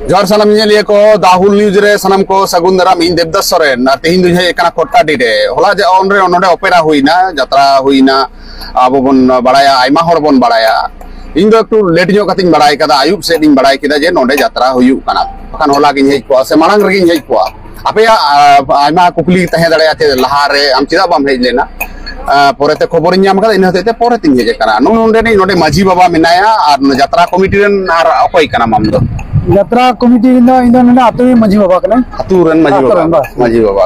जोर सानम लिए को दाहुल न्यूज रे सनम को सगुन दाराम इन देवदास सोरेन तेहिन दुई हे एकना खोटाडी रे होला जे ऑनरे नोडे ओपेरा हुईना यात्रा हुईना आबो बन बड़ाया आइमा हर बन बड़ाया इन दो एकटू लेट जो कतिन बड़ाय कदा आयुब से दिन बड़ाय किदा जे नोडे यात्रा हुयु कना खान होला गिन हे को से मांग रगिन हे को आपे आइमा कुकली तहे दड़ाया ते लहारे आम चिदा बाम हे लेना पोरेते खबर ᱧᱟᱢ ᱠᱟᱫᱟ ᱤᱱᱟᱹ ᱦᱚᱛᱮᱛᱮ ᱯᱚᱨᱮ ᱛᱤᱧ ᱦᱮᱡ ᱟᱠᱟᱱᱟ ᱱᱚᱰᱮ ᱱᱚᱰᱮ ᱢᱟᱹᱡᱷᱤ ᱵᱟᱵᱟ ᱢᱮᱱᱟᱭᱟ ᱟᱨ ᱡᱟᱛᱨᱟ ᱠᱚᱢᱤᱴᱤ ᱨᱮᱱ ᱟᱨ ᱚᱠᱚᱭ ᱠᱟᱱᱟ ᱟᱢ ᱫᱚ यात्रा कमिटी इन आतु मजी बाबा आतु रन मजी बाबा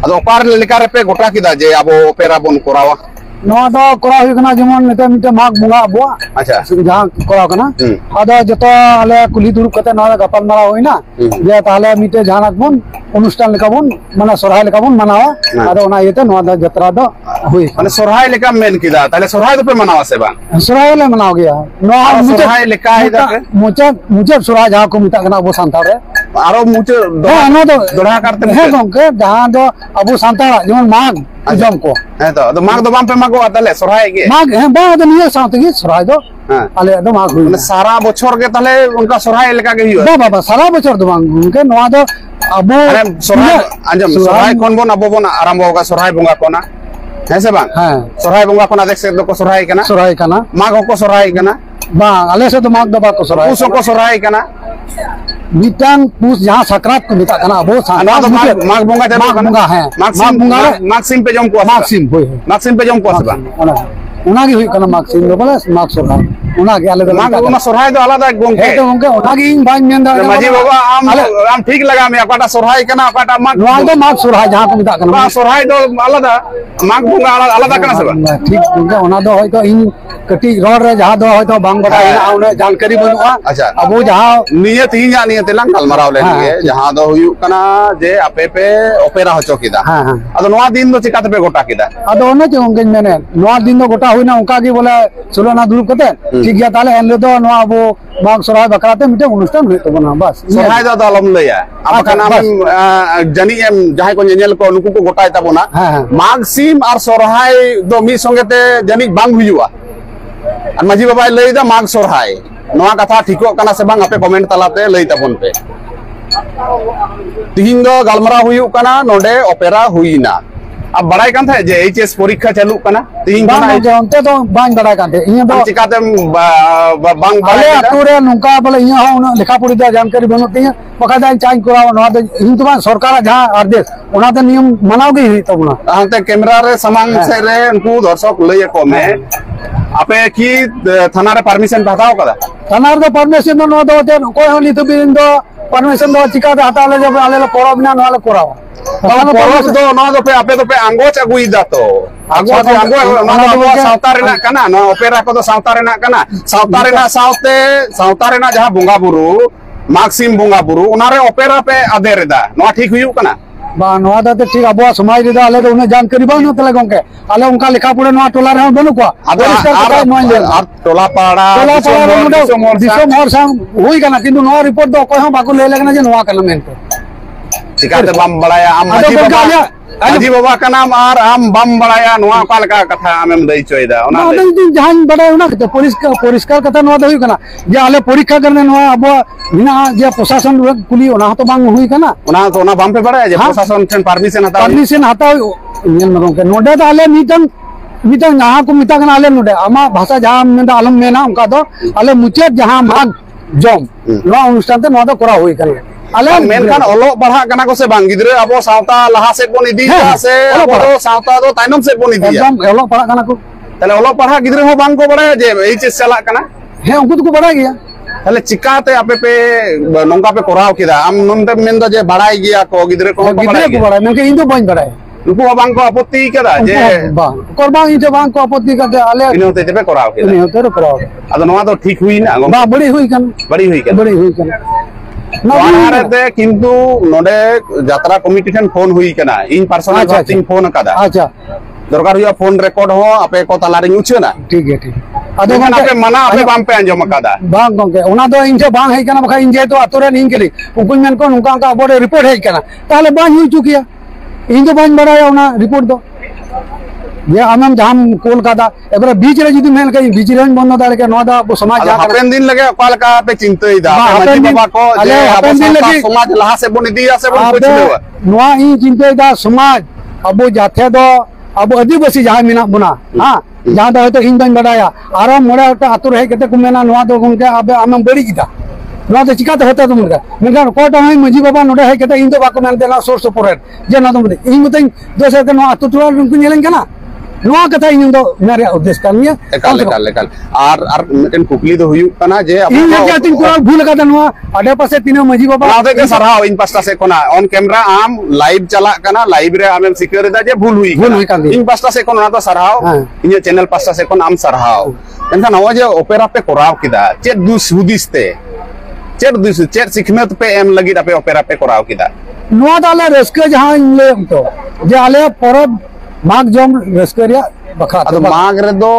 अदो ओपार लेका रे पे गोटा किदा जे अब ओपेरा बन करावा नवा दो करा हुई कना जेमन नेते मिटे माग बुंगा अबो अच्छा जहां करा कना अदो जतो आले कुली दुरुप कते ना गपाल मारा होइना जे ताले मिटे जहां बन अनुष्ठान लेका बन माने सोरहाय लेका बन मनावा अदो ओना येते नवा दा जत्रा दो हुई माने सोरहाय लेका मेन किदा ताले सोरहाय दो पे मनावा से बा सोरहाय ले मनाव गया नवा सोरहाय लेका हिदा के मुझे सोरहाय जहां को मिटा कना अबो सांतार रे आरो मुझे ना दो दोड़ा करते है गंके जहां दो अबो सांतार जेमन माग जम को है तो माग दो बाम पे मागो ताले सोरहाय गे माग है बा दो निये साथे गे सोरहाय दो आले दो माग हुई माने सारा बछर गे ताले उनका सोरहाय लेका गे हियो बाबा सारा बछर दो माग उनके नवा दो अबो सोरहाय अंजम सोरहाय कोन बन अबो बन आरंभ होगा सोरहाय बंगा कोना है से बांग हां सोरहाय बंगा कोना देख से दो को सोरहाय कना माग को सोरहाय कना बा आले से तो माग दो बा को सोरहाय पुस को सोरहाय कना मिटांग पुस जहां सकरात को मिटा कना अबो ना तो माग बंगा ते माग बंगा है माग सिम पे जम को माग सिम पे जम को बा उना की हुई कना माग सिम बोले माग सोरहाय उना के आले माग उना सोरहाय दो आलादा गोंके है तो गोंके उना की इन बाइन मेन दा माजी बाबा आम ठीक लगा में अकाटा सोरहाय कना अकाटा माग नवा दो माग सोरहाय जहां को मिटा कना बा सोरहाय दो आलादा माग बंगा आलादा कना से बा ठीक गोंके उना दो होय तो इन कटी रोड रे जहां दो होय तो बांग बड़ा उना जानकारी बनुआ अच्छा अबो जहां नियत ही जानी तेलंग गलमराव ले जहां दो हुयु कना जे आपे पे ओपेरा हो चोकिदा हां अदो नवा दिन दो चिकाते पे गोटा किदा अदो ओने जो गोंके मेने नवा दिन दो गोटा हुइना उनका की बोले चलो ना दुरुप कते ठीक गया ताले एनले दो नवा अबो माग सोरहाय बकराते मिटे अनुष्ठान हुई तो बना बस सोरहाय दो अलम लया अब कना जानी एम जहां को नेनेल को नुकु को गोटाय ताबोना माग सिम और सोरहाय दो मी संगेते जानी बांग हुयुआ माजी बाबा लई दा माग सोरहाय नवा कथा ठीको कना से बांग आपे कमेंट तलाते लई ताबोन पे तिहिन दो गलमरा हुयु कना नोडे ओपेरा हुईना अब बड़ाई कान था जे एचएस परीक्षा चालू कना तिहिन कना onte तो बांग बड़ाई कान थे इया दो चिकाते बांग बाले अतुरे नुका बोले इया हो लेखा पड़ी दा जानकारी बनते हैं बकायदा चांज कराव नवा दो इन तो सरकार जहां आदेश ओना तो नियम मनाव गे ही तो बना आते कैमरा रे सामान से रे उनको दर्शक लई को में आपे की थाना रे परमिशन हटाओ कदा थाना रे परमिशन नो दो ते कोई होली तो बिन दो परमिशन दो चिका दे हटा ले जब आले परब ना नवाले कराव परब दो नो दो पे आपे तो पे अंगोच अगुई दा तो अंगोच ना सावता रे ना कना नो ओपेरा को तो सावता रे ना कना सावता रे ना सावता रे ना जहां बोंगा बुरु मागसिम बोंगा बुरु उना रे ओपेरा पे आदेर दा नो ठीक हुयु कना बा नवा दा ठीक अबो समाज रे आले तो उन्हें जानकारी बा न तले गोंके आले उनका लिखा पड़े नवा टोला रे बनु को और टोला पाड़ा दिसो मोर संग हुई कना किंतु नवा रिपोर्ट दो कोई हम बाकु ले लेना जे नवा कना मेन चिकाते बम बड़ाया आम माजी बाबा का नाम और आम बम बड़ाया नवा काल का कथा आमेम दई चोयदा ओना जहां बड़ा उना के परिष्कार कथा नवा दई कना जे आले परीक्षा करने नवा अब बिना जे प्रशासन कुली ओना तो बांग हुई कना ओना तो ओना बम पे बड़ाया जे प्रशासन ठन परमिशन हता नियम मगों के नोडे तो आले मीटन जहां को मिटा कना आले नोडे आमा भाषा जहां में आलम मेना उनका तो आले मुचे जहां माग जम नवा अनुष्ठान ते नवा तो करा हुई कना आले मेनखान ओलो पढ़ा कना को से बांग गिदरे अब सावता लहा से कोन इदी से अब सावता दो ताइनम से कोन इदी एकदम ओलो पढ़ा कना को तले ओलो पढ़ा गिदरे हो बांग को बड़ाया जे एचएस चला कना है उनको तो बड़ा गया तले चिकाते आपे पे नोंगा पे कराव किदा आम नंदे मेन दो जे बड़ाई गया को गिदरे को बड़ा मेके इन तो बांग बड़ा उनको बांग को आपत्ति कदा जे करबा इन तो बांग को आपत्ति करते आले इन होते पे कराव किदा इन होते कराव अद नवा तो ठीक हुई ना बा बड़ी हुई कन बड़ी हुई कन नारते किंतु नोडे यात्रा कमिटी ठन फोन हुई कना इन पर्सनल बातिंग फोन कदा अच्छा दरकार हुआ फोन रिकॉर्ड हो आपे को तलारे उछे ना ठीक है ado apa mana apa bampe anjom kada bang gongke ona do inje bang hei kana bakha inje to aturan ingkeli ukun men ko nungka ka abode report hei kana tale bang hui chukia inje bang badaya ona report do ye amam jam kolkata ebara beach re judi mel kai beach re bondo dale ke no da samaj ja hapen din lage okal ka pe chintai da maji baba ko je abo samaj laha se bon diya se bon kuchlewa noa i chintai da samaj abo jathe do abo adibasi jaha mina buna ha jaha da hoyto in bang badaya aro mora ta atur hei kete kumena noa do gongke abe amam bari kita noa to chikate hota to munga mengan ko ta mai maji baba node hei kete in do bako men dela source support je na to mudi in mutai do se ke noa atur tual run nyeleng kana noa kata in do nare udesh kanya lekal ar meten kukli do huyuk kana je in ke tin ko bhul kata noa ade pase tino maji baba ade ke sarhaw in pasta se kona on camera am live chala kana live re amem secure da je bhul hui kan in pasta se kona to sarhaw inya channel pasta se kon am sarhaw enkan awa je opera pe koraw kida chet dus hudiste chet sikhmet pe em lagi ape opera pe koraw kida noa dale reske jaha in le to je ale porab mag jom reske ria bakha ado mag re do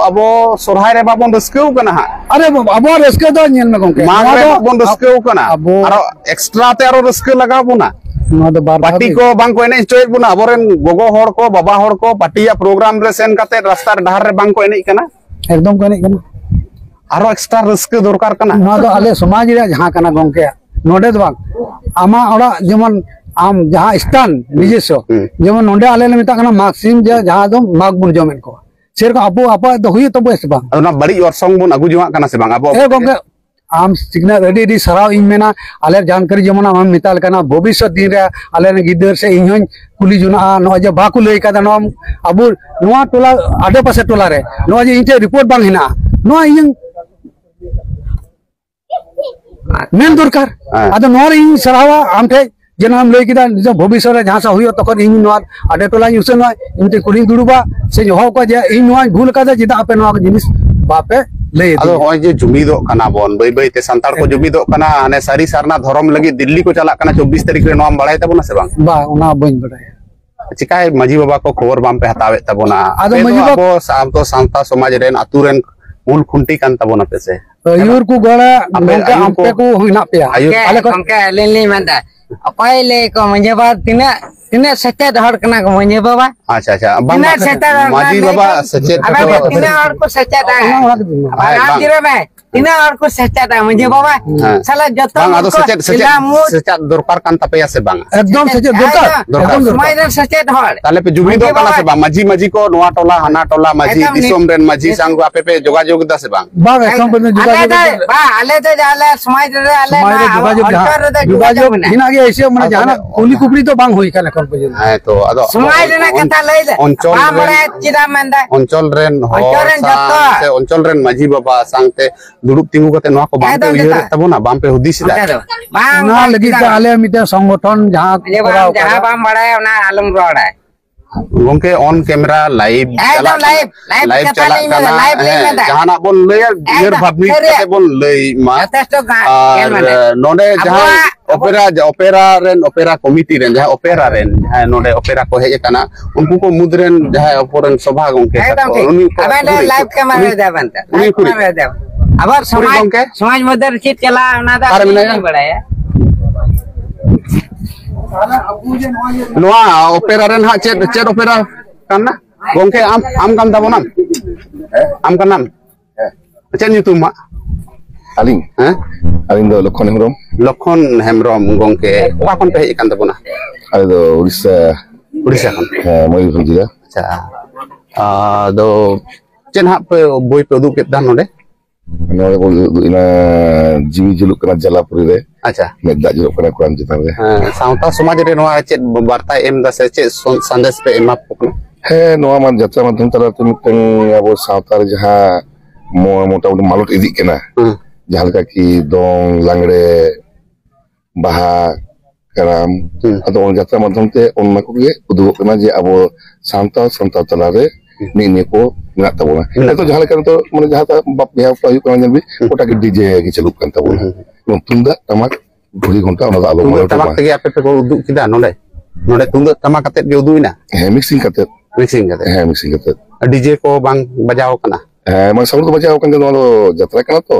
abo sorhai re babon reskeu kana ha are abo reske do nyel me gongke mag re babon reskeu kana aro extra te aro reske lagaw buna noa do bar party ko bang ko ene choy buna aboren gogo hor ko baba hor ko party ya program re sen kate rasta dahar re bang ko ene kana ekdom kane kana aro extra reske dorkar kana noa do ale samaj ria jaha kana gongke node do bang ama ora jemon am jaha stan nijeso jemon nonde ale le meta kana maxim je jaha do mag bun jomen ko serko abu apa do hui to bes bang adona bari orsong bun agu juma kana se bang abo e gongke am signal ready sarau in mena ale jankari jemon am mital kana bhobisyot din re ale ne gidar se inhon kuli juna no je baku lei kada no abu noa tola ade pase tola re no je inte report bang hina no ing men dorkar ado no ing sarawa amte jenam lei kida je bhobisyot re jaha sa huyo tokon ing no ade tola usen no inte kuli duruba se joho ko je ing no bhul kada jida ape no jinis bape lei ado hoy je jumido kana bon bai bai te santar ko jumido kana ane sari sarna dhorom lagi dilli ko chalak kana 24 tarik re noam balai tabona se bang ba ona bain badaya चिकाय माजी बाबा को खबर balm पे हतावे तबोना आदो माजी बाबा को साम तो सांता समाज रेन अतुरेन मूल खुंटी कान तबोना पे से ayur ku gora nongka ampe ku hina pe ale ko nongka leli manda apai le ko menjawab tina sete hor kena ko menjawab अच्छा अच्छा माजी बाबा सचेत tina hor ko sete da abang jiro me tina hor ko sete da menjawab salah joto bang ado secet dorkar kan tapi ya se bang ekdom sece dorkar ekdom semai dan sete hor tale pe jubi do kana se bang maji ko noa tola hana tola maji disom ren maji sangu ape pe joga jog da se bang bang ekdom pe juga ale to jale semai re ale juga jog hina ge aise mane jana kuli kupri to bang hoi kana kon pe hai to ado semai re kata lei oncol ren se oncol ren maji baba sangte duduk tinggu kate noa ko bang pe uyar tabona bang pe hudis da na lagi ta ale mite songgothon jaha jaha bam badaya ona alum roda gongke on camera live live chala kana jahana bon lay yer bhabni kate bon lay ma nonde jaha opera ren opera committee ren jaha opera ren nonde opera ko hej kana unku ko mudren jaha oporen sobha gongke uni abanda live camera dabanta abar samaj modar chit chala ona da badaya noa opera ren ha chet opera kana gongke am kam tabonam am kanam chet nyutum ma aling aling do lokhon hemrom gongke oka kon pe ikan tabona ado Urisa kan moi bujila acha do chen ha pe boy pe uduk dan node no ko ina jiwi juluk kana jalapuri re acha medda juluk kana kuran jitan re sauta samaj re noa chet barta em da se chet sandes pe emap pokno he noa man jatra madhum tala tumiteng abo sautar jaha mota malut idik kena jaha leka ki dong langre baha karam atau on jatra madhum te onna ko ge uduk kana je abo santal tala re ni ko nggak tabona itu jaha leka to mane jaha ta bap biha payu kana janbi kota ke DJ ki celuk kan tabona tunda tamak 2 घंटा ona alo tunda tamak tege ape pe ko uduk kita nonde tunda tamak katet ge uduina mixing kate mixing kate DJ ko bang bajao kana ᱢᱟ sound ᱫᱚ ᱵᱟᱡᱟᱣ ᱠᱟᱱ ᱜᱮ ᱱᱚᱣᱟ ᱫᱚ ᱡᱟᱛᱨᱟ ᱠᱟᱱᱟ ᱛᱚ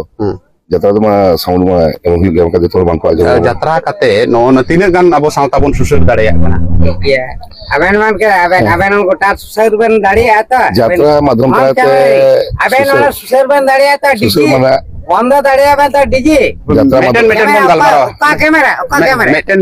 ᱡᱟᱛᱨᱟ ᱫᱚ ᱢᱟ ᱥᱟᱣᱩᱱᱰ ᱢᱟ ᱮᱢ ᱦᱩᱭᱩᱜ ᱜᱮᱭᱟ ᱚᱱᱠᱟ ᱡᱚᱛᱚ ᱦᱚᱲ ᱵᱟᱝ ᱠᱚ ᱟᱸᱡᱚᱢᱟ ᱡᱟᱛᱨᱟ ᱠᱟᱛᱮ ᱱᱚᱜᱼᱚ ᱛᱤᱱᱟᱹᱜ ᱜᱟᱱ ᱟᱵᱚ ᱥᱟᱶᱛᱟ ᱵᱚᱱ ᱥᱩᱥᱟᱹᱨ ᱫᱟᱲᱮᱭᱟᱜ ᱠᱟᱱᱟ Iya. Aben man ke aben goटा susah ben dari ata. ᱡᱟᱛᱨᱟ ᱢᱟᱫᱷᱚᱢ ᱛᱟᱞᱟᱛᱮ Aben ona susah ben dari ata ᱥᱩᱥᱟᱹᱨ DJ. ᱢᱟᱱᱟ Wanda dari apa ta DJ? ᱡᱟᱛᱨᱟ ᱢᱮᱴᱮᱱ ᱢᱟᱫᱷᱚᱢ ᱢᱮᱴᱮᱱ ᱵᱚᱱ ᱜᱟᱞᱢᱟᱨᱟᱣᱟ Oka kamera, oka kamera. ᱢᱮᱴᱮᱱ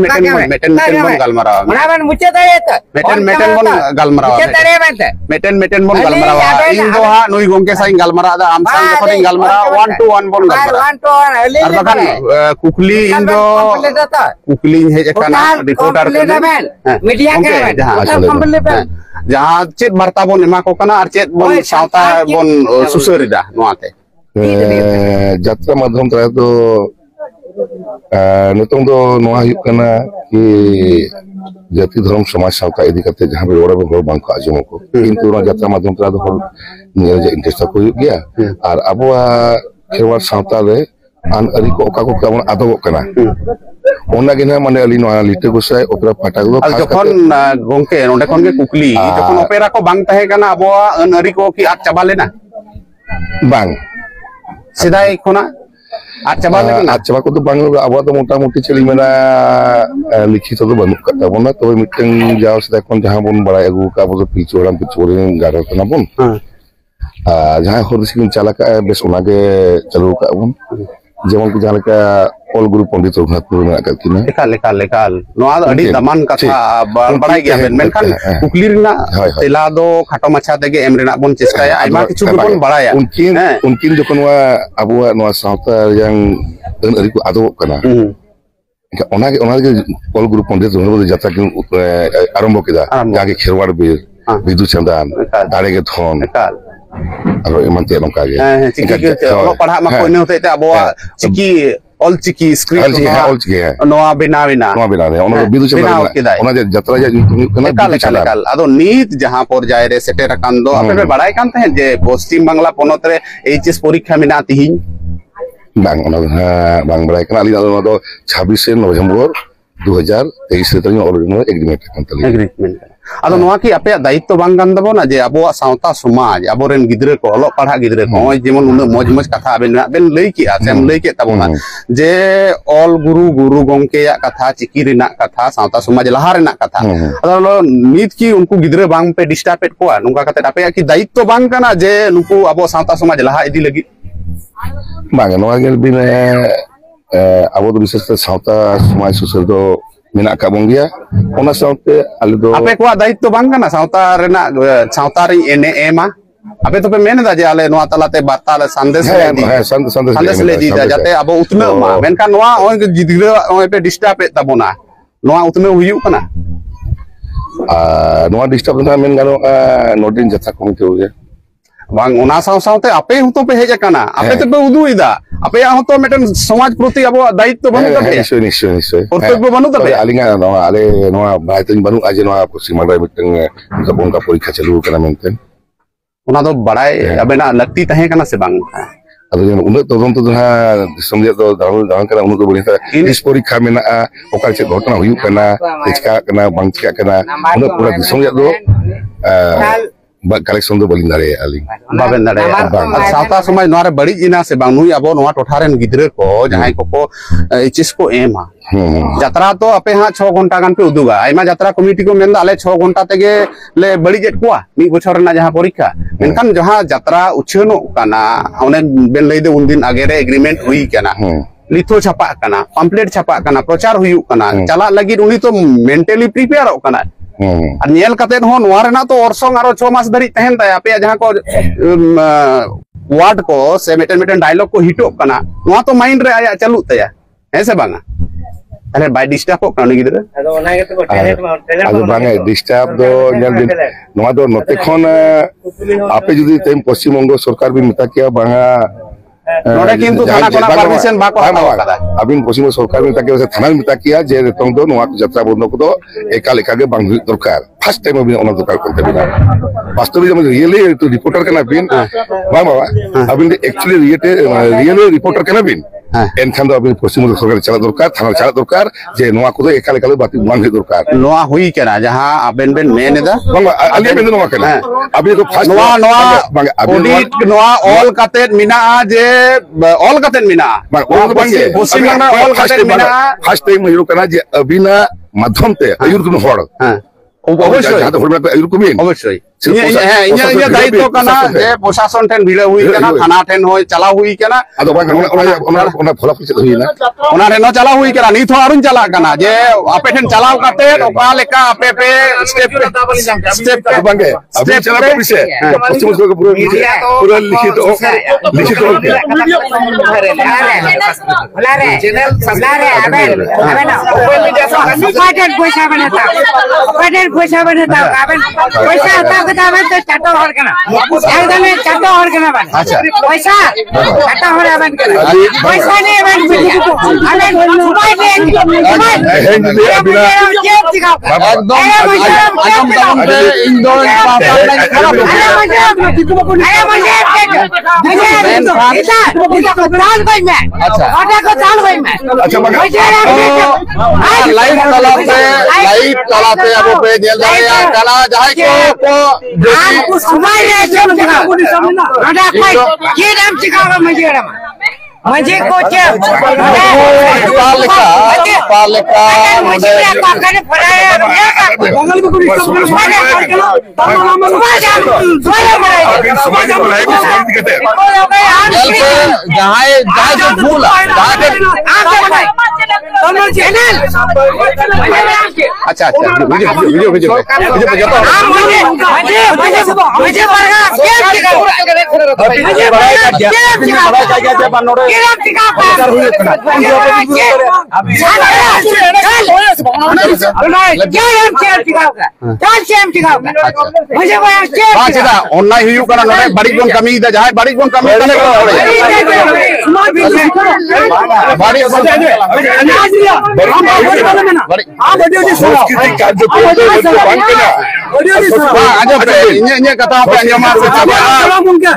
ᱵᱚᱱ ᱜᱟᱞᱢᱟᱨᱟᱣᱟ Mana ben mucha dari ata. ᱢᱮᱴᱮᱱ ᱵᱚᱱ ᱜᱟᱞᱢᱟᱨᱟᱣᱟ Mucha dari apa ta? ᱢᱮᱴᱮᱱ ᱵᱚᱱ ᱜᱟᱞᱢᱟᱨᱟᱣᱟ ᱤᱧ ᱫᱚ ᱦᱟᱸᱜ ᱱᱩᱭ ᱜᱚᱝᱠᱮ ᱥᱟᱶ ᱤᱧ ᱜᱟᱞᱢᱟᱨᱟᱣ ᱫᱟ ᱟᱢ ᱥᱟᱶ ᱡᱚᱠᱷᱚᱱᱤᱧ ᱜᱟᱞᱢᱟᱨᱟᱣᱟ 1 to 1 ᱵᱚᱱ ᱜᱟᱞᱢᱟᱨᱟᱣᱟ 1 to 1 ali. ᱟᱨ ᱵᱟᱠᱷᱟᱱ ᱠᱩᱠᱞᱤ ᱤᱧ ᱫᱚ ᱠᱩᱠᱞᱤᱧ ᱦᱮᱡ ᱟᱠᱟᱱᱟ ᱨᱤᱯᱳর্টার media kan. Complete ᱡᱟᱦᱟᱸ ᱪᱮᱫ ᱵᱟর্তা ᱵᱚᱱ ᱮᱢᱟ ᱠᱚ ᱠᱟᱱᱟ ᱟᱨ ᱪᱮᱫ ᱵᱚᱱ ᱥᱟᱶᱛᱟ ᱵᱚᱱ ᱥᱩᱥᱟᱹᱨᱮᱫᱟ ᱱᱚᱣᱟᱛᱮ ᱡᱟᱛᱨᱟ ᱢᱟᱫᱷᱚᱢ ᱛᱟᱞᱟ ᱫᱚ ᱱᱤᱛᱚᱝ ᱫᱚ ᱱᱚᱣᱟ ᱦᱩᱭᱩᱜ ᱠᱟᱱᱟ ᱠᱤ ᱡᱟᱹᱛᱤ ᱫᱷᱚᱨᱚᱢ ᱥᱚᱢᱟᱡᱽ ᱥᱟᱶᱛᱟ ᱤᱫᱤ ᱠᱟᱛᱮ ᱡᱟᱦᱟᱸ ᱵᱮᱣᱨᱟ ᱦᱚᱲ ᱵᱟᱝᱠᱚ ᱟᱸᱡᱚᱢ ᱟᱠᱚ ᱠᱤᱱᱛᱩ ᱚᱱᱟ ᱡᱟᱛᱨᱟ ᱢᱟᱫᱷᱚᱢ ᱛᱟᱞᱟ ᱫᱚ ᱦᱚᱲ ᱧᱮᱞ ᱨᱮᱭᱟᱜ ᱤᱱᱴᱟᱨᱮᱥᱴ ᱟᱠᱚ ᱦᱩᱭᱩᱜ ᱜᱮᱭᱟ ᱟᱨ ᱟᱵᱚᱣᱟᱜ ᱠᱷᱮᱨᱣᱟᱲ ᱥᱟᱶᱛᱟ ᱨᱮ ᱟᱹᱱ ᱟᱹᱨᱤ ᱠᱚ ᱚᱠᱟ ᱠᱚ ᱛᱟᱵᱚᱱ ᱟᱫᱚᱜᱚᱜ ᱠᱟᱱᱟ ᱚᱱᱟᱜᱮ ᱱᱟᱜ ᱢᱟᱱᱮ ᱟᱹᱞᱤᱧ ᱱᱚᱣᱟ ᱞᱤᱴᱟᱹ ᱜᱚᱸᱥᱟᱭ ᱚᱯᱮᱨᱟ ᱯᱟᱦᱴᱟ ᱠᱚᱫᱚ ᱟᱨ ᱡᱚᱠᱷᱚᱱ ᱜᱚᱝᱠᱮ ᱱᱚᱰᱮ ᱠᱷᱚᱱ ᱜᱮ ᱠᱩᱠᱞᱤ ᱡᱚᱠᱷᱚᱱ ᱚᱯᱮᱨᱟ ᱠᱚ ᱵᱟᱝ ᱛᱟᱦᱮᱸ ᱠᱟᱱᱟ ᱟᱵᱚᱣᱟᱜ ᱟᱹᱱ ᱟᱹᱨᱤ ᱠᱚ ᱠᱤ ᱟᱫ ᱪᱟᱵᱟ ᱞᱮᱱᱟ ᱵᱟᱝ ᱥᱮᱫᱟᱭ ᱠᱷᱚᱱᱟᱜ ᱟᱫ ᱪᱟᱵᱟ ᱞᱮᱱᱟ ᱟᱫ ᱪᱟᱵᱟ ᱠᱚᱫᱚ ᱵᱟᱝ ᱟᱵᱚᱣᱟᱜ ᱫᱚ ᱢᱳᱴᱟᱢᱩᱴᱤ ᱪᱮᱫ ᱤᱧ ᱢᱮᱱᱟ ᱞᱤᱠᱷᱤᱛᱚ ᱫᱚ ᱵᱟᱹᱱᱩᱜ ᱠᱟᱜ ᱛᱟᱵᱚᱱᱟ ᱛᱚᱵᱮ ᱢᱤᱫᱴᱟᱝ ᱡᱟᱣ ᱥᱮᱫᱟᱭ ᱠᱷᱚᱱ ᱡᱟᱦᱟᱸ ᱵᱚᱱ ᱵᱟᱲᱟᱭ ᱟᱹᱜᱩ ᱠᱟᱜ ᱟᱵᱚ ᱫᱚ ᱯᱤᱞᱪᱩ ᱦᱟᱲᱟᱢ ᱯᱤᱞᱪᱩ ᱵᱩᱲᱦᱤ ᱨᱮᱱ ᱜᱟᱲᱚ ᱠᱟᱱᱟ ᱵᱚᱱ ᱡᱟᱦᱟᱸᱭ ᱦᱚᱨ ᱫᱤᱥᱟᱹ ᱪᱟᱞ ᱟᱠᱟᱜᱼᱟ ᱵᱮᱥ ᱚᱱᱟᱜᱮ ᱪᱟᱹᱞᱩ ᱟᱠᱟᱜ ᱵᱚᱱ ᱡᱮᱢᱚᱱ ᱡᱟᱦᱟᱸ ᱞᱮᱠᱟ ᱚᱞ ᱜᱩᱨᱩ ᱯᱚᱱᱰᱤᱛ ᱨᱚᱜᱷᱩᱱᱟᱛᱷ ᱢᱩᱨᱢᱩ ᱢᱮᱱᱟᱜ ᱟᱠᱟᱫ ᱠᱤᱱᱟ ᱮᱠᱟᱞ ᱱᱚᱣᱟ ᱫᱚ ᱟᱹᱰᱤ ᱫᱟᱢᱟᱱ ᱠᱟᱛᱷᱟ ᱵᱟᱲᱟᱭ ᱜᱮᱭᱟᱵᱮᱱ ᱢᱮᱱᱠᱷᱟᱱ ᱠᱩᱠᱞᱤ ᱨᱮᱱᱟᱜ ᱛᱮᱞᱟ ᱫᱚ ᱠᱷᱟᱴᱚ ᱢᱟᱪᱷᱟ ᱛᱮᱜᱮ ᱮᱢ ᱨᱮᱱᱟᱜ ᱵᱚᱱ ᱪᱮᱥᱴᱟᱭᱟ ᱟᱭᱢᱟ ᱠᱤᱪᱷᱩ ᱜᱮᱵᱚᱱ ᱵᱟᱲᱟᱭᱟ ᱩᱱᱠᱤᱱ ᱡᱚᱠᱷᱚᱱ ᱱᱚᱣᱟ ᱟᱵᱚᱣᱟᱜ ᱱᱚᱣᱟ ᱥᱟᱶᱛᱟ ᱨᱮᱭᱟᱜ ᱟᱹᱱ ᱟᱹᱨᱤ ko ᱟᱫᱚᱜ ᱠᱟᱱᱟ ᱚᱱᱟᱜᱮ ᱚᱞ ᱜᱩᱨᱩ ᱯᱚᱱᱰᱤᱛ ᱨᱚᱜᱷᱩᱱᱟᱛᱷ ᱡᱟᱛᱨᱟ ᱠᱤᱱ ᱟᱨᱟᱢᱵᱷᱚ ᱠᱮᱫᱟ ᱡᱟᱜᱮ ᱠᱷᱮᱨᱣᱟᱲ ᱵᱤᱨ ᱵᱤᱫᱩ ᱪᱟᱸᱫᱟᱱ ᱫᱟᱲᱮᱜᱮ ᱫᱷᱚᱱ ᱟᱨᱚ ᱮᱢᱟᱱ ᱛᱮᱭᱟᱜ ᱱᱚᱝᱠᱟ ᱜᱮ ᱚᱞᱚᱜ ᱯᱟᱲᱦᱟᱜ ᱢᱟᱠᱚ ᱤᱱᱟᱹ ᱦᱚᱛᱮᱡ ᱛᱮ ᱟᱵᱚᱣᱟᱜ ᱪᱤᱠᱤ ᱚᱞᱪᱤᱠᱤ ᱥᱠᱨᱤᱯᱴ ᱱᱚᱣᱟ ᱵᱮᱱᱟᱣᱮᱱᱟ ᱚᱱᱟ ᱫᱚ ᱵᱤᱫᱩ ᱪᱟᱸᱫᱟᱱ ᱚᱱᱟ ᱡᱟᱛᱨᱟ ᱨᱮᱭᱟᱜ ᱧᱩᱛᱩᱢ ᱦᱩᱭᱩᱜ ᱠᱟᱱᱟ ᱵᱤᱫᱩ ᱪᱟᱸᱫᱟᱱ ᱟᱫᱚ ᱱᱤᱛ ᱡᱟᱦᱟᱸ ᱯᱚᱨᱡᱟᱭ ᱨᱮ ᱥᱮᱴᱮᱨ ᱟᱠᱟᱱ ᱫᱚ ᱟᱯᱮ ᱯᱮ ᱵᱟᱲᱟᱭ ᱠᱟᱱ ᱛᱟᱦᱮᱸᱫ ᱡᱮ ᱯᱚᱥᱪᱤᱢ ᱵᱟᱝᱞᱟ ᱯᱚᱱᱚᱛ ᱨᱮ এইচএস ᱯᱚᱨᱤᱠᱠᱷᱟ ᱢᱮᱱᱟᱜᱼᱟ ᱛᱤᱦᱤᱧ ᱵᱟᱝ ᱚᱱᱟ ᱫᱚ ᱵᱟᱝ ᱵᱟᱲᱟᱭ ᱠᱟᱱᱟ ᱟᱹᱞᱤᱧ ᱚᱱᱟ ᱫᱚ 26 ᱱᱚᱵᱷᱮᱢᱵᱚᱨ 2023 ᱨᱮ ᱛᱟᱹᱞᱤᱧ ᱚᱞ ᱮᱜᱽᱨᱤᱢᱮᱱᱴ ᱠᱟᱱ ᱛᱟᱹᱞᱤᱧᱟ ᱟᱫᱚ ᱱᱚᱣᱟ ᱠᱤ ᱟᱯᱮᱭᱟᱜ ᱫᱟᱭᱤᱛᱛᱚ ᱵᱟᱝ ᱠᱟᱱ ᱛᱟᱵᱚᱱᱟ ᱡᱮ ᱟᱵᱚᱣᱟᱜ ᱥᱟᱶᱛᱟ ᱥᱚᱢᱟᱡᱽ ᱟᱵᱚᱨᱮᱱ ᱜᱤᱫᱽᱨᱟᱹ ᱠᱚ ᱚᱞᱚᱜ ᱯᱟᱲᱦᱟᱜ ᱜᱤᱫᱽᱨᱟᱹ ᱠᱚ ᱱᱚᱜᱼᱚᱭ ᱡᱮᱢᱚᱱ ᱩᱱᱟᱹᱜ ᱢᱚᱡᱽ ᱠᱟᱛᱷᱟ ᱟᱵᱮᱱ ᱞᱟᱹᱭ ᱠᱮᱜᱼᱟ ᱥᱮᱢ ᱞᱟᱹᱭ ᱠᱮᱫ ᱛᱟᱵᱚᱱᱟ ᱡᱮ ᱚᱞ ᱜᱩᱨᱩ ᱜᱚᱝᱠᱮᱭᱟᱜ ᱠᱟᱛᱷᱟ ᱪᱤᱠᱤ ᱨᱮᱱᱟᱜ ᱠᱟᱛᱷᱟ ᱥᱟᱶᱛᱟ ᱥᱚᱢᱟᱡᱽ ᱞᱟᱦᱟ ᱨᱮᱱᱟᱜ ᱠᱟᱛᱷᱟ ᱟᱫᱚ ᱱᱤᱛ ᱠᱤ ᱩᱱᱠᱩ ᱜᱤᱫᱽᱨᱟᱹ ᱵᱟᱝ ᱯᱮ ᱰᱤᱥᱴᱟᱨᱵ ᱮᱫ ᱠᱚᱣᱟ ᱱᱚᱝᱠᱟ ᱠᱟᱛᱮ ᱟᱯᱮᱭᱟᱜ ᱠᱤ ᱫᱟᱭᱤᱛᱛᱚ ᱵᱟᱝ ᱠᱟᱱᱟ ᱡᱮ ᱱᱩᱠᱩ ᱟᱵᱚ ᱥᱟᱶᱛᱟ ᱥᱚᱢᱟᱡᱽ ᱞᱟᱦᱟ ᱤᱫᱤ ᱞᱟᱹᱜᱤᱫ ᱵᱟᱝ ᱱᱚᱣᱟ ᱧᱮᱞ ᱵᱤᱱ ᱟᱵᱚ ᱫᱚ ᱵᱤᱥᱮᱥ ᱠᱟᱛᱮ ᱥᱟᱶᱛᱟ ᱥᱚᱢᱟᱡᱽ ᱥᱩᱥᱟᱹᱨ ᱫᱚ ᱢᱮᱱᱟᱜ ᱟᱠᱟᱫ ᱵᱚᱱ ᱜᱮᱭᱟ ᱚᱱᱟ ᱥᱟᱶᱛᱮ ᱟᱞᱮ ᱫᱚ ᱟᱯᱮ ᱠᱚᱣᱟᱜ ᱫᱟᱭᱤᱛᱛᱚ ᱵᱟᱝ ᱠᱟᱱᱟ ᱥᱟᱶᱛᱟ ᱨᱮᱱᱟᱜ ᱥᱟᱶᱛᱟ ᱨᱮ ᱮᱢᱟ ᱟᱯᱮ ᱛᱚᱯᱮ ᱢᱮᱱᱮᱫᱟ ᱡᱮ ᱟᱞᱮ ᱱᱚᱣᱟ ᱛᱟᱞᱟᱛᱮ ᱵᱟর্তা ᱥᱟᱸᱫᱮᱥ ᱞᱮ ᱤᱫᱤᱭᱮᱫᱟ ᱡᱟᱛᱮ ᱟᱵᱚ ᱩᱛᱱᱟᱹᱜ ᱢᱟ ᱢᱮᱱᱠᱷᱟᱱ ᱱᱚᱣᱟ ᱱᱚᱜᱼᱚᱭ ᱜᱤᱫᱽᱨᱟᱹ ᱱᱚᱜᱼᱚᱭ ᱯᱮ ᱰᱤᱥᱴᱟᱨᱵ ᱮᱫ ᱛᱟᱵᱚᱱᱟ ᱱᱚᱣᱟ ᱩᱛᱱᱟᱹᱣ ᱦᱩᱭᱩᱜ ᱠᱟᱱᱟ ᱱᱚᱣᱟ ᱰᱤᱥᱴᱟᱨᱵ ᱫᱚ ᱢᱮᱱ ᱜᱟᱱᱚᱜᱼᱟ ᱱᱚᱰᱮᱱ ᱡᱟᱛᱨᱟ ᱠᱚᱢᱤᱴᱤ ᱜᱮ ᱵᱟᱝ ᱚᱱᱟ ᱥᱟᱶᱛᱮ ᱟᱯᱮ ᱦᱚᱸᱛᱚ ᱯᱮ ᱦᱮᱡ ᱟᱠᱟᱱᱟ ᱟᱯᱮ ᱛᱮᱯᱮ ᱩᱫᱩᱜ ᱮᱫᱟ ᱟᱯᱮᱭᱟᱜ ᱦᱚᱸᱛᱚ ᱢᱤᱫᱴᱮᱱ ᱥᱚᱢᱟᱡᱽ ᱯᱨᱚᱛᱤ ᱟᱵᱚᱣᱟᱜ ᱫᱟᱭᱤᱛᱛᱚ ᱵᱟᱹᱱᱩᱜ ᱛᱟᱯᱮᱭᱟ ᱱᱤশ্চয় ᱠᱚᱨᱛᱚᱵᱽᱵᱚ ᱵᱟᱹᱱᱩᱜ ᱛᱟᱯᱮᱭᱟ ᱟᱹᱞᱤᱧᱟᱜ ᱟᱞᱮ ᱱᱚᱣᱟ ᱵᱟᱲᱟᱭ ᱛᱤᱧ ᱵᱟᱹᱱᱩᱜᱼᱟ ᱡᱮ ᱱᱚᱣᱟ ᱯᱚᱥᱪᱤᱢ ᱵᱟᱝᱞᱟ ᱨᱮ ᱢᱤᱫᱴᱟᱝ ᱚᱱᱠᱟ ᱯᱚᱨᱤᱠᱠᱷᱟ ᱪᱟᱹᱞᱩ ᱟᱠᱟᱱᱟ ᱢᱮᱱᱛᱮ ᱚᱱᱟ ᱫᱚ ᱵᱟᱲᱟᱭ ᱟᱵᱮᱱᱟᱜ ᱞᱟᱹᱠᱛᱤ ᱛᱟᱦᱮᱸ ᱠᱟᱱᱟ ᱥᱮ ᱵᱟᱝ ᱟᱫᱚ ᱩᱱᱟᱹᱜ ᱛᱚᱫᱚᱱᱛᱚ ᱫᱚ ᱦᱟᱸᱜ ᱫᱤᱥᱚᱢ ᱨᱮᱭᱟᱜ ᱫᱚ ᱫᱟᱬᱟᱱ ᱠᱟᱱᱟ ᱩᱱᱟᱹᱜ ᱫᱚ ᱵᱟᱹᱧ ᱛᱤᱥ ᱯᱚᱨᱤᱠᱠᱷᱟ ᱢᱮᱱᱟᱜᱼᱟ ᱚᱠᱟ ᱪᱮᱫ ᱜᱷᱚᱴᱚᱱᱟ ᱦᱩᱭᱩᱜ ᱠᱟᱱᱟ ᱪᱤᱠᱟᱹᱜ ᱠᱟᱱᱟ ᱵᱟᱝ ᱪᱤᱠᱟᱹᱜ ᱠᱟᱱᱟ ᱩᱱᱟᱹᱜ ᱯᱩᱨᱟᱹ ᱫᱤᱥᱚᱢ ᱨᱮᱭᱟᱜ ᱫᱚ ᱠᱟᱞᱮᱠᱥᱚᱱ ᱫᱚ ᱵᱟᱹᱞᱤᱧ ᱫᱟᱲᱮᱭᱟᱜᱼᱟ ᱟᱹᱞᱤᱧ ᱵᱟᱵᱮᱱ ᱫᱟᱲᱮᱭᱟᱜᱼᱟ ᱥᱟᱶᱛᱟ ᱥᱚᱢᱟᱡᱽ ᱱᱚᱣᱟ ᱨᱮ ᱵᱟᱹᱲᱤᱡ ᱮᱱᱟ ᱥᱮ ᱵᱟᱝ ᱱᱩᱭ ᱟᱵᱚ ᱱᱚᱣᱟ ᱴᱚᱴᱷᱟ ᱨᱮᱱ ᱜᱤᱫᱽᱨᱟᱹ ᱠᱚ ᱡᱟᱦᱟᱸᱭ ᱠᱚᱠᱚ এইচএস ᱠᱚ ᱮᱢᱟ ᱡᱟᱛᱨᱟ ᱛᱚ ᱟᱯᱮ ᱦᱟᱸᱜ 6 ᱜᱷᱚᱱᱴᱟ ᱜᱟᱱ ᱯᱮ ᱩᱫᱩᱜᱟ ᱟᱭᱢᱟ ᱡᱟᱛᱨᱟ ᱠᱚᱢᱤᱴᱤ ᱠᱚ ᱢᱮᱱᱫᱟ ᱟᱞᱮ 6 ᱜᱷᱚᱱᱴᱟ ᱛᱮᱜᱮ ᱞᱮ ᱵᱟᱹᱲᱤᱡ ᱮᱫ ᱠᱚᱣᱟ ᱢᱤᱫ ᱵᱚᱪᱷᱚᱨ ᱨᱮᱱᱟᱜ ᱡᱟᱦᱟᱸ ᱯᱚᱨᱤᱠᱠᱷᱟ ᱢᱮᱱᱠᱷᱟᱱ ᱡᱟᱦᱟᱸ ᱡᱟᱛᱨᱟ ᱩᱪᱷᱟᱹᱱᱚᱜ ᱠᱟᱱᱟ ᱚᱱᱮ ᱵᱮᱱ ᱞᱟᱹᱭᱫᱟ ᱩᱱᱫᱤᱱ ᱟᱜᱮ ᱨᱮ ᱮᱜᱽᱨᱤᱢᱮন্ট ᱦᱩᱭ ᱠᱟᱱᱟ লিথো ছাপাক কানা পাম্পলেট ছাপাক কানা প্রচার হুয়ুক কানা চালাক লাগি উনি তো মেন্টালি প্রিপেয়ারক কানা আর নেল কাতেন হন নোয়া রেনা তো অরসং আরো 6 মাস ধরি তহেন তাই আপে যাহা কো ওয়ার্ড को से मेटन डायलॉग को हिटोक काना নোয়া তো মাইন্ড রে आया चालू तया ऐसे बांगा अरे बाय डिस्टर्ब को काना गिदरे ado ona ge to ᱟᱫᱚ ᱵᱟᱝ ᱰᱤᱥᱴᱟᱨᱵ ᱫᱚ ᱧᱮᱞ ᱵᱤᱱ ᱱᱚᱣᱟ ᱫᱚ ᱱᱚᱛᱮ ᱠᱷᱚᱱ ᱟᱯᱮ ᱡᱩᱫᱤ ᱛᱮᱢ ᱯᱚᱥᱪᱤᱢ ᱵᱚᱝᱜᱚ ᱥᱚᱨᱠᱟর ᱵᱤᱱ ᱢᱮᱛᱟ ᱠᱮᱭᱟ ᱵᱟᱝᱟ ᱱᱚᱰᱮ ᱠᱤᱱᱛᱩ ᱛᱷᱟᱱᱟ ᱠᱚᱱᱟ ᱯᱟᱨমিশন বাকো হাতাও কাদা ᱟᱵᱤᱱ ᱯᱚᱥᱪᱤᱢ ᱥᱚᱨᱠᱟর ᱵᱤᱱ ᱢᱮᱛᱟ ᱠᱮᱭᱟ ᱥᱮ ᱛᱷᱟᱱᱟ ᱢᱮᱛᱟ ᱠᱮᱭᱟ ᱡᱮ ᱱᱤᱛᱚᱝ ᱫᱚ ᱱᱚᱣᱟ ᱡᱟᱛᱨᱟ ᱵᱚᱱᱫᱚ ᱠᱚᱫᱚ ᱮᱠᱟᱞ ᱜᱮ ᱵᱟᱝ ᱦᱩᱭᱩᱜ ᱫᱚᱨᱠᱟর फर्स्ट टाइम अभी ओना दरकार करते बिना वास्तविक में रियली तो रिपोर्टर करना बिन बा बाबा अभी एक्चुअली रियली रिपोर्टर करना बिन एनखान दो अभी पश्चिम सरकार चला दरकार थाना चला दरकार जे नोआ को एकाल एकाल बात बांग हे दरकार नोआ हुई केना जहां आबेन बेन मेनेदा बांग आलिया बेन नोआ केना अभी तो फर्स्ट ऑडिट नोआ ऑल कातेत मिना जे ऑल कातेत मिना पश्चिम बंगाल ऑल कातेत मिना फर्स्ट टाइम हिरो करना जे अभिना माध्यम ते अयुर कुन होड़ अवश्य जहां तो होड़ अयुर कुमिन अवश्य इन्या दायित्व कना जे प्रशासन ठेन भिड़े हुई कना थाना ठेन होय चला हुई कना अदो बांग ओना फलाफल चेक हुई ना ओना ठेन चला हुई कना नीथ आरुन चला कना जे आपे ठेन चलाव काते ओका लेका आपे पे स्टेप बांगे अभी चला पे पीछे पश्चिम बंगाल का पूरा लिखित हो चैनल सबला रे अबे पैसा बनता पैसा आता बतावे तो चाटो हर कना एकदम चाटो हर कना बन अच्छा पैसा चाटो हर बन कना पैसा नहीं बन अबे सुबाई दे एकदम तमाम पे इंदो पापा नहीं खराब लाइट चलाते अब पे जेल जाए कला जाए को मुझे कुछ अच्छा वीडियो बड़ी बन कमी जहाँ बड़ी बन कमी कथा मुझे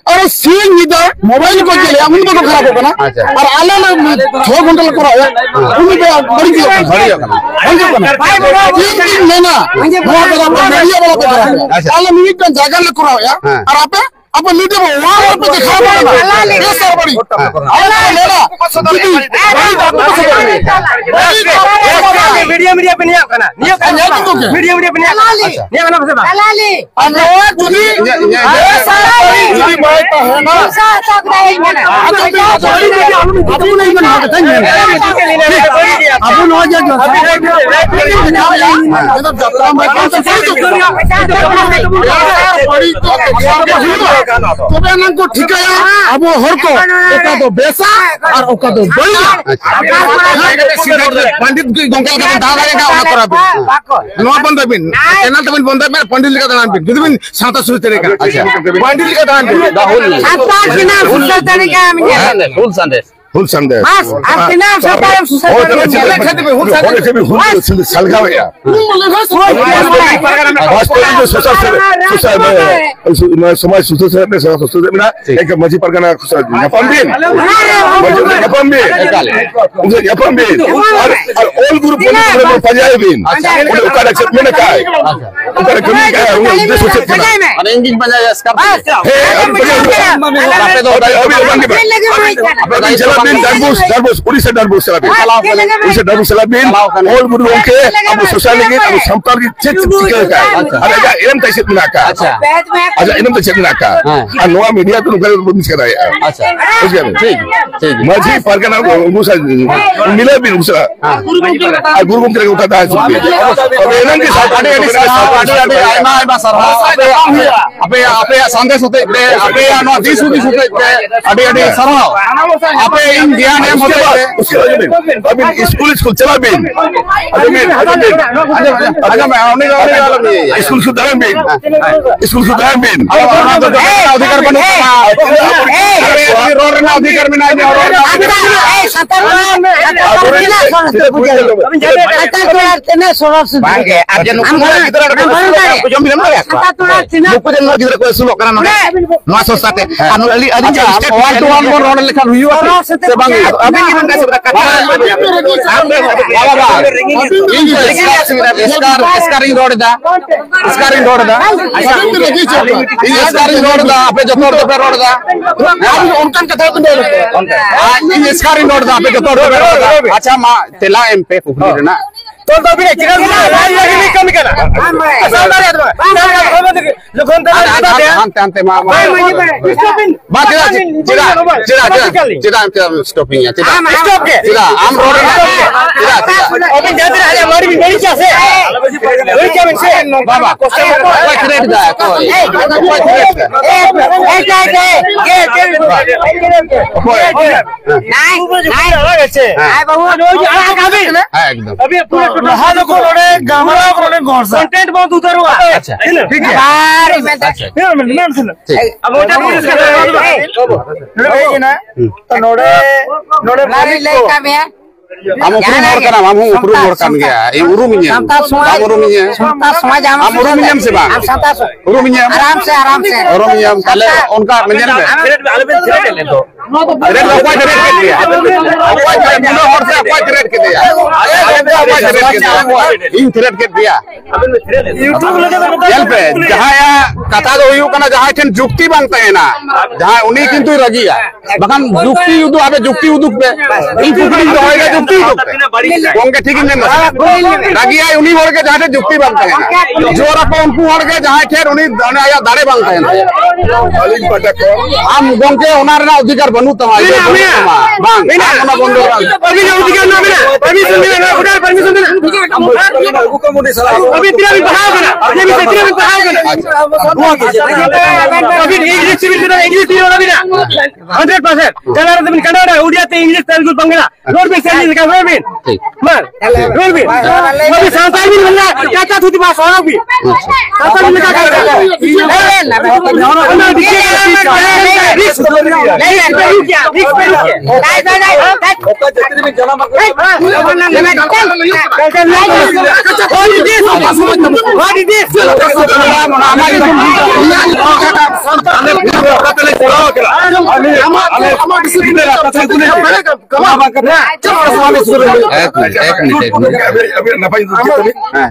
और सीन इधर मोबाइल को चले हम उनको खराब होगा ना और आले ना 6 घंटे लग रहा है उनको बड़ी लेना आले मिनट का जगह लग रहा है और आप लीडर वहां पे दिखा रहा है ये सर बड़ी आले लेना वीडियो पे नहीं आना वीडियो पे नहीं आना दलाली अनोआ जुली जुली बात है ना अबू नहीं बना सकते अबू नो जो जत्रा में बड़ी तो बेनन को ठिकाया अब हर को ओका तो बेसा और ओका तो बढ़िया पंडित गंगा का दादा का ओना करा नो बंद बिन चैनल तो बंद में पंडित लिखा दान बिन जुदी बिन साता सुर तरीका अच्छा पंडित लिखा दान बिन राहुल साता किना सुर तरीका फुल संदेश फुल संदेश बस आप नाम सब टाइम सुसर सलगाव या समाज सुसर में ना एक मजी परगना yapambin और ऑल ग्रुप में पंजाबीन उनका एक्सेप्ट में काय उनका कमी क्या है उनका सोचे और इंग्लिश पंजाबी स्कप है bin darbus uris darbus salah bin uris darbus salah bin all guru ke abu sosial lagi abu sampar ki cek tiga ada ga ilm taisir minaka ada ilm taisir minaka anwa media tu nugal bumis kara ya ठीक माझी परगना मुसा मिले भी मुसा गुरु को करे उठा था अब annum के साथ आडे आइमा सरहा आपे संदेश होते आपे नो दिस होते आडे सरहा आपे इन ज्ञान एम होते उसके बाद अभी स्कूल चला बिन आजा मैं आने वाला स्कूल सुधारन बिन अधिकार बनो रोड ना अधिकार में नहीं अच्छा माँ तेला एम पे पुखरी ना तो भी चिकन नहीं कम करना अंते माँ बात चिरा स्टॉपिंग है चिरा आम रोड अभी जाते रहे हमारी भी मेरी क्या से बाबा कोई क्रेडिट जाए कोई कंटेंट बहुत उधर हुआ। अच्छा ठीक है हम उरुम मोड़ का नाम हम उरुम मोड़ का गया ये उरुमिया हम उरुमिया से बात उरुमिया आराम से उरुमिया पहले उनका मिलियन में रेट कोई रेट के दिया कोई बिना और से कोई रेट के दिया इन रेट के दिया यूट्यूब लगे पे जहां या कथा दो यू कना जहां ठन जुक्ति बनते हैं ना जहां उन्हीं किंतु रगिया बखन जुक्ति युद्ध आबे जुक्ति युद्ध पे इन पुकड़ी जो होएगा जुक्ति युद्ध उनके ठीक नहीं रगिया उन्हीं होड़ के जहां जुक्ति बनते हैं जोर को उनको होड़ के जहां ठेर उन्हीं आया दाड़े बनते हैं हम गोंके ओनार ना अधिकार बनू तमाई बांग ओना बंदो अभी अधिकार ना मिला परमिशन मिला ना उधर परमिशन मिला अभी तेरा भी बढ़ाओ ना ये भी तेरा भी बढ़ाओ ना अभी इंग्लिश सिविल का इंग्लिश ही होना भी ना 100% कन्नड़ा में कन्नड़ा उड़िया ते इंग्लिश तेलुगु बंगला रोड पे चलने का रोड में मार रोड में अभी संसार भी बोलना क्या क्या थी बात होना भी संसार में क्या कर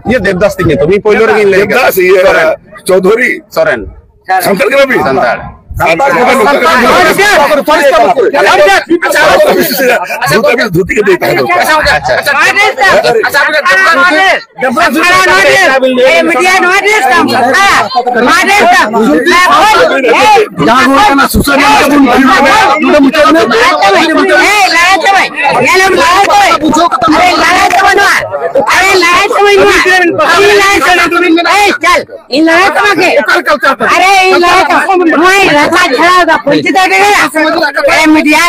ये देवदास सिंह है तुम्ही पहिलो रे देवदास चौधरी सोरेन संताल के भी संताल धोती के देता है अरे मीडिया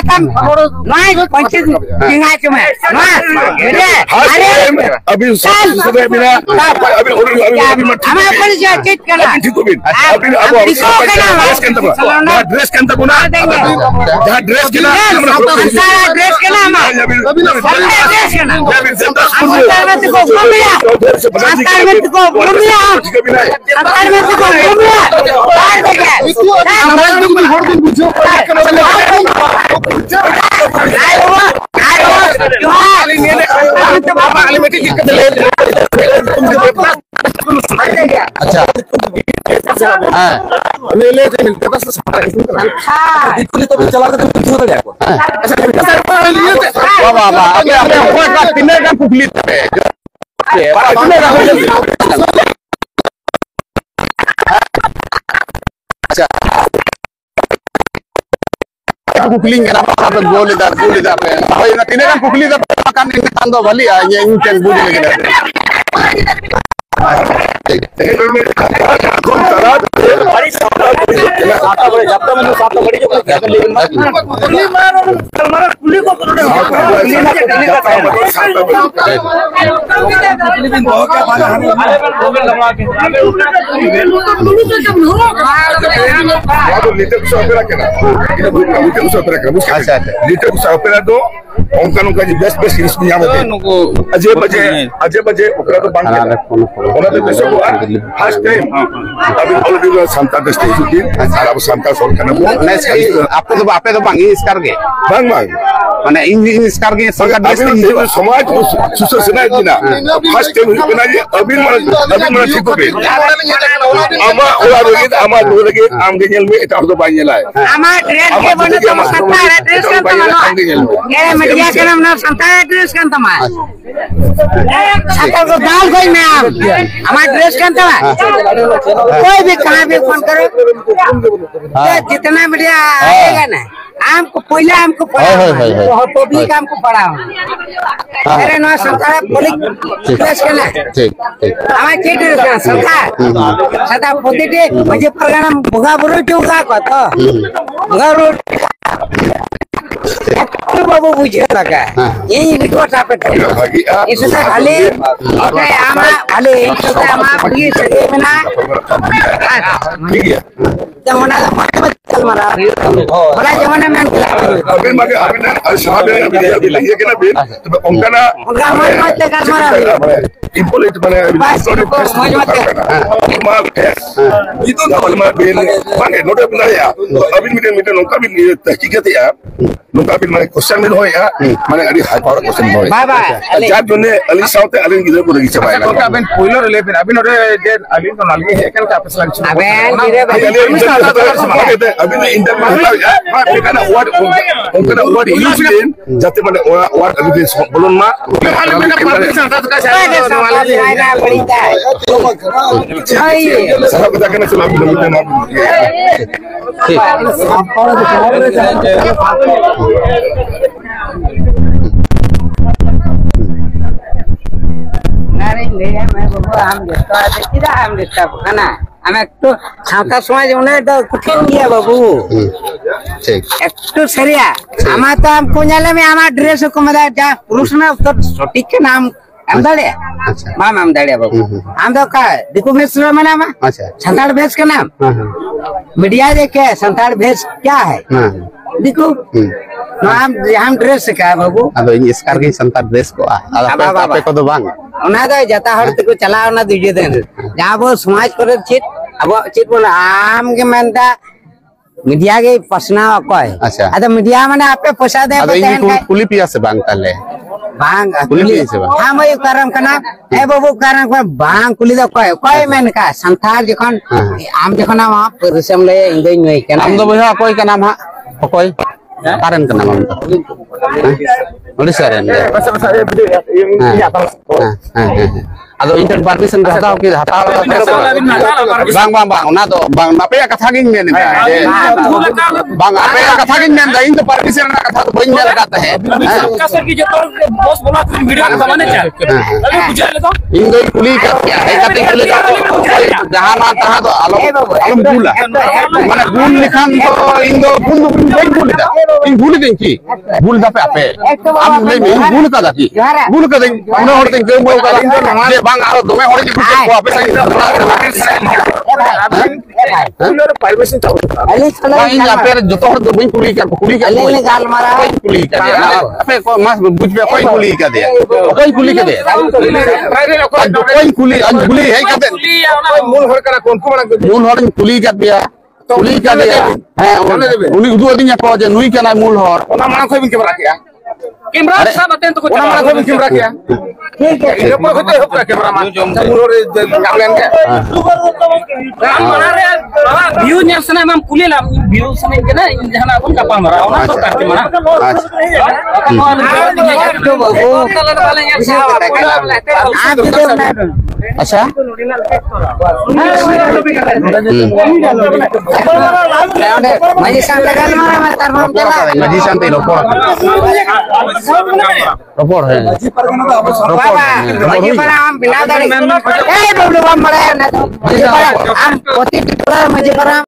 अभी ड्रेस के अंदर बुना ड्रेस के अच्छा Kukling kenapa dapat gol itu apa? Oh ini tidak kan kukling itu makan ini tando balik aja ini kan budi lagi. Onka best jenis punya aja baje okra to bang ona to beso ko first time abi already santal stage ki arab santal sol kana आपे तो bang इस करके bang माने इस करके संकट abi समाज सुसर सेना दिना first time kana ji abi mana ठीक हो ama ola lagi am ge nyel me eta to bang nyelai ama dress ke bonu to santa dress kan tamano kere media ke naam na santa dress kan tama santa ko dal koi mein am ama dress kan tama कोई भी कहाँ भी phone करो जितना media आएगा ना हमको पहले हमको पढ़ा पब्लिक हमको पढ़ा अरे ना सरकार पब्लिक प्रेस के ना हमारे चेटर का सरकार सदा पोते मुझे प्रोग्राम भुगा बुरो चौका को तो भुगा रोड बाबू बुझे लगा यही रिकॉर्ड आप इससे खाली आमा खाली इससे आमा बगी सके बिना ठीक है जमाना चल मारा बड़ा जमाना में अबे मगे अबे साहब ने अभी लगे के ना बिन तो उनका मत का मारा इम्पोलेट माने itu dapat mana bin mana noda bin ya abin miten nongka bin tahqiqat ya nongka bin mana question bin hoy ya mana ari high power question hoy baba jar jonne ali saute ali gido ko lagi chabai la nongka bin poiler le bin abin ore je alin to nalgi he kan ka peslan chu aben dire abin interview ya kana what use bin jate mana what abin bolon ma salah kita kena sulam kita nak सावता समाज कठिन गया बाबू एक सरिया हमारा तो हमको जाले में हमारा ड्रेस को मदा जा पुरुष ना तो सटीक के नाम अमदाड़े माम अमदाड़े बाबू हम तो का देखो भेस में नाम संताड़ भेस का नाम मीडिया देखे संताड़ भेस क्या है देखो हम ड्रेस का बाबू अब इस करके संताड़ ड्रेस को आपे को दो बांग उना दो जता हर को चलाओ ना दीजिए देन जहां वो समाज पर चित अब चित बोला आम के मनता मीडिया के पसना कोई अच्छा अरे मीडिया माने आपे पैसा दे कुली पिया से बांग तले बांग कुली से बांग हां मैं करम कना ए बाबू करम पर बांग कुली दो कोई मैन का संथाल जखन आम जखन वहां परिश्रम ले इंदई नई के नाम दो भैया कोई का नाम हा कोई कारण का नाम उड़ीसा रे ado inter partition hataw ki hataw bang na do bang ape katha ging men bang ape katha ging men da in partition na katha to bain mel kata hai kasar ki jo boss bola tu video ka zamane cha अरे बुझा ले तो in do kuli ka hai kate kuli ka jahan na taha do alum bula mane bul likhan to in do bul bain bul da in bul den ki bul da pe ape am le me bul ka da ki bul ka den ona hor den ke mo ka je bang aro dome hor ji ko ape sai permission चाहिए ape joto hor do bain kuli ka ले गाल मारा kuli ka ape ko mas buj be koi kuli ka de koi kuli ka de koi kuli kuli hai ka de मूल हर करा कौन को बना मूल हर kuli ka dia kuli ka de uni udu adinya ko je nui kana मूल हर ona mana ko bin ke bra camera सब आते हैं तो कुछ Orang mana kau bikin rakyat? Ini apa kau tahu rakyat mana? Campur kalian ke? हम बना रहे हैं बाबा व्यू न्याय सना हम कुले ला व्यू सना के ना जहां अपन कपा मरा ना तो करते मना अच्छा Maji santai kan marah matar mam jala. Maji santai lapor. Lapor है Baba, maji para am bina dari. Eh, belum am bala na. Maji para am poti tikla maji para.